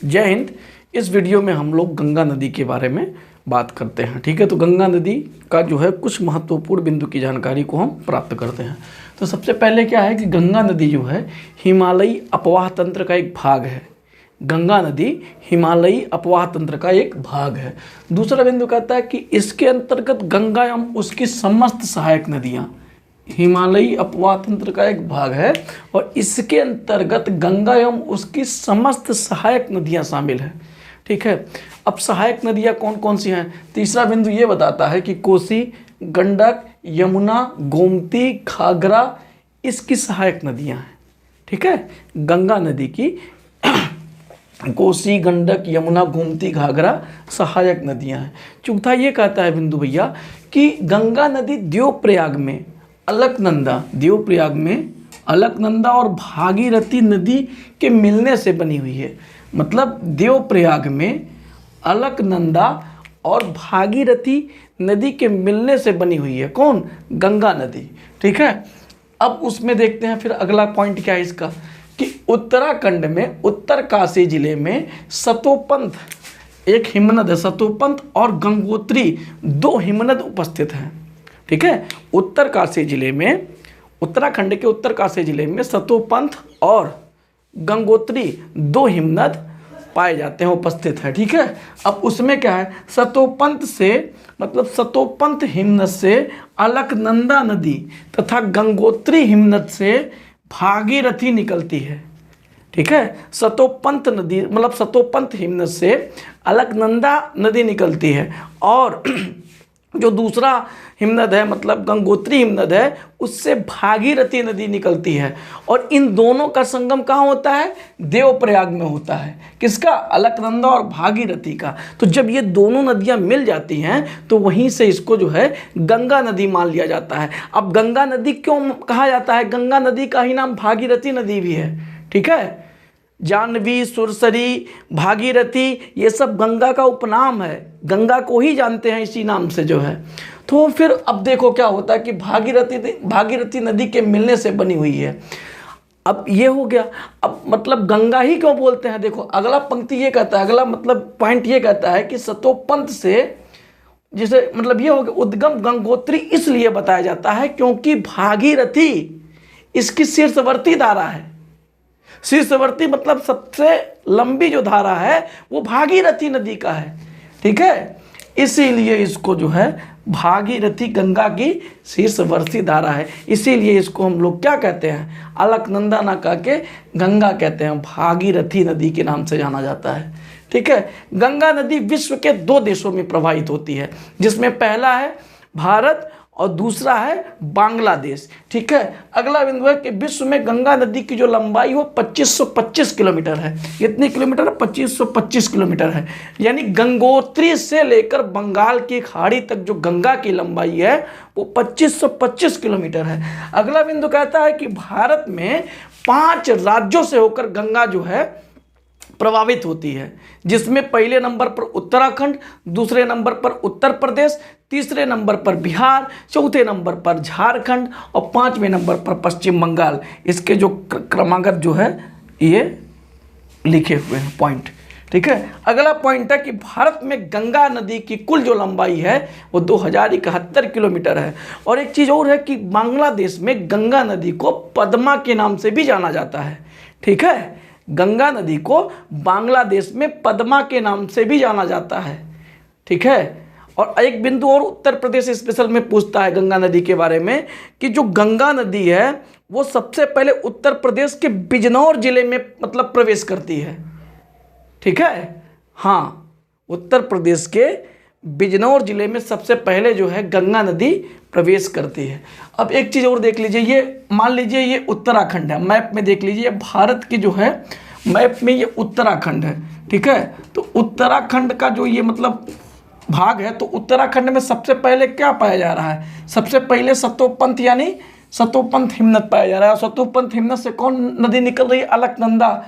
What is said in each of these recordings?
जय हिंद। इस वीडियो में हम लोग गंगा नदी के बारे में बात करते हैं। ठीक है, तो गंगा नदी का जो है कुछ महत्वपूर्ण बिंदु की जानकारी को हम प्राप्त करते हैं। तो सबसे पहले क्या है कि गंगा नदी जो है हिमालयी अपवाह तंत्र का एक भाग है। गंगा नदी हिमालयी अपवाह तंत्र का एक भाग है। दूसरा बिंदु कहता है कि इसके अंतर्गत गंगा एवं उसकी समस्त सहायक नदियाँ, हिमालयी अपवाह तंत्र का एक भाग है और इसके अंतर्गत गंगा एवं उसकी समस्त सहायक नदियां शामिल हैं। ठीक है, अब सहायक नदियां कौन कौन सी हैं? तीसरा बिंदु ये बताता है कि कोसी, गंडक, यमुना, गोमती, घाघरा इसकी सहायक नदियां हैं। ठीक है, गंगा नदी की कोसी, गंडक, यमुना, गोमती, घाघरा सहायक नदियां हैं। चौथा ये कहता है बिंदु भैया कि गंगा नदी देवप्रयाग में देवप्रयाग में अलकनंदा और भागीरथी नदी के मिलने से बनी हुई है। मतलब देवप्रयाग में अलकनंदा और भागीरथी नदी के मिलने से बनी हुई है। कौन? गंगा नदी। ठीक है, अब उसमें देखते हैं फिर अगला पॉइंट क्या है इसका कि उत्तराखंड में उत्तरकाशी जिले में सतोपंथ एक हिमनद है। सतोपंथ और गंगोत्री दो हिमनद उपस्थित हैं। ठीक है, उत्तरकाशी जिले में, उत्तराखंड के उत्तरकाशी जिले में सतोपंथ और गंगोत्री दो हिमनद पाए जाते हैं, उपस्थित है। ठीक है, अब उसमें क्या है, सतोपंथ से मतलब सतोपंथ हिमनद से अलकनंदा नदी तथा गंगोत्री हिमनद से भागीरथी निकलती है। ठीक है, सतोपंथ नदी मतलब सतोपंथ हिमनद से अलकनंदा नदी निकलती है और जो दूसरा हिमनद है मतलब गंगोत्री हिमनद है उससे भागीरथी नदी निकलती है और इन दोनों का संगम कहाँ होता है? देवप्रयाग में होता है। किसका? अलकनंदा और भागीरथी का। तो जब ये दोनों नदियाँ मिल जाती हैं तो वहीं से इसको जो है गंगा नदी मान लिया जाता है। अब गंगा नदी क्यों कहा जाता है? गंगा नदी का ही नाम भागीरथी नदी भी है। ठीक है, जानवी, सुरसरी, भागीरथी ये सब गंगा का उपनाम है। गंगा को ही जानते हैं इसी नाम से जो है। तो फिर अब देखो क्या होता है कि भागीरथी नदी के मिलने से बनी हुई है। अब ये हो गया। अब मतलब गंगा ही क्यों बोलते हैं? देखो अगला पंक्ति ये कहता है, अगला मतलब पॉइंट ये कहता है कि सतोपंथ से जिसे मतलब ये हो गया उद्गम गंगोत्री इसलिए बताया जाता है क्योंकि भागीरथी इसकी शीर्षवर्ती धारा है। शीर्षवर्ती मतलब सबसे लंबी जो धारा है वो भागीरथी नदी का है। ठीक है, इसीलिए इसको जो है भागीरथी गंगा की शीर्षवर्ती धारा है। इसीलिए इसको हम लोग क्या कहते हैं? अलकनंदा ना कह के गंगा कहते हैं, भागीरथी नदी के नाम से जाना जाता है। ठीक है, गंगा नदी विश्व के दो देशों में प्रवाहित होती है जिसमें पहला है भारत और दूसरा है बांग्लादेश। ठीक है, अगला बिंदु है कि विश्व में गंगा नदी की जो लंबाई हो 2525 किलोमीटर है। कितनी किलोमीटर है? 2525 किलोमीटर है। यानी गंगोत्री से लेकर बंगाल की खाड़ी तक जो गंगा की लंबाई है वो 2525 किलोमीटर है। अगला बिंदु कहता है कि भारत में 5 राज्यों से होकर गंगा जो है प्रभावित होती है, जिसमें पहले नंबर पर उत्तराखंड, दूसरे नंबर पर उत्तर प्रदेश, तीसरे नंबर पर बिहार, चौथे नंबर पर झारखंड और 5वें नंबर पर पश्चिम बंगाल। इसके जो क्रमागत जो है ये लिखे हुए हैं पॉइंट। ठीक है, अगला पॉइंट है कि भारत में गंगा नदी की कुल जो लंबाई है वो 2071 किलोमीटर है। और एक चीज़ और है कि बांग्लादेश में गंगा नदी को पद्मा के नाम से भी जाना जाता है। ठीक है, गंगा नदी को बांग्लादेश में पद्मा के नाम से भी जाना जाता है। ठीक है, और एक बिंदु और उत्तर प्रदेश स्पेशल में पूछता है गंगा नदी के बारे में कि जो गंगा नदी है वो सबसे पहले उत्तर प्रदेश के बिजनौर जिले में मतलब प्रवेश करती है। ठीक है, हाँ, उत्तर प्रदेश के बिजनौर जिले में सबसे पहले जो है गंगा नदी प्रवेश करती है। अब एक चीज़ और देख लीजिए, ये मान लीजिए ये उत्तराखंड है, मैप में देख लीजिए भारत की जो है मैप में ये उत्तराखंड है। ठीक है, तो उत्तराखंड का जो ये मतलब भाग है तो उत्तराखंड में सबसे पहले क्या पाया जा रहा है? सबसे पहले सतोपंथ यानी सतोपंथ हिमनद पाया जा रहा है। सतोपंथ हिमनद से कौन नदी निकल रही है? अलकनंदा।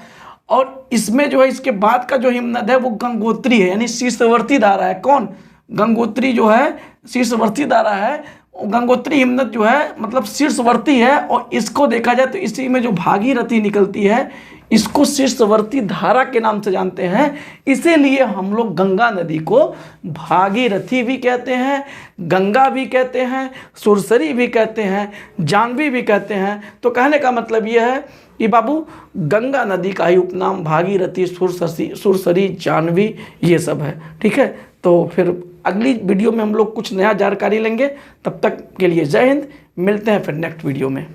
और इसमें जो है इसके बाद का जो हिमनद है वो गंगोत्री है, यानी शीर्षवर्ती धारा है। कौन? गंगोत्री जो है शीर्षवर्ती धारा है। गंगोत्री हिमनद जो है मतलब शीर्षवर्ती है और इसको देखा जाए तो इसी में जो भागीरथी निकलती है इसको शीर्षवर्ती धारा के नाम से जानते हैं। इसीलिए हम लोग गंगा नदी को भागीरथी भी कहते हैं, गंगा भी कहते हैं, सुरसरी भी कहते हैं, जानवी भी कहते हैं। तो कहने का मतलब यह है कि बाबू गंगा नदी का ही उपनाम भागीरथी, सुरसरी, जानवी ये सब है। ठीक है, तो फिर अगली वीडियो में हम लोग कुछ नया जानकारी लेंगे। तब तक के लिए जय हिंद, मिलते हैं फिर नेक्स्ट वीडियो में।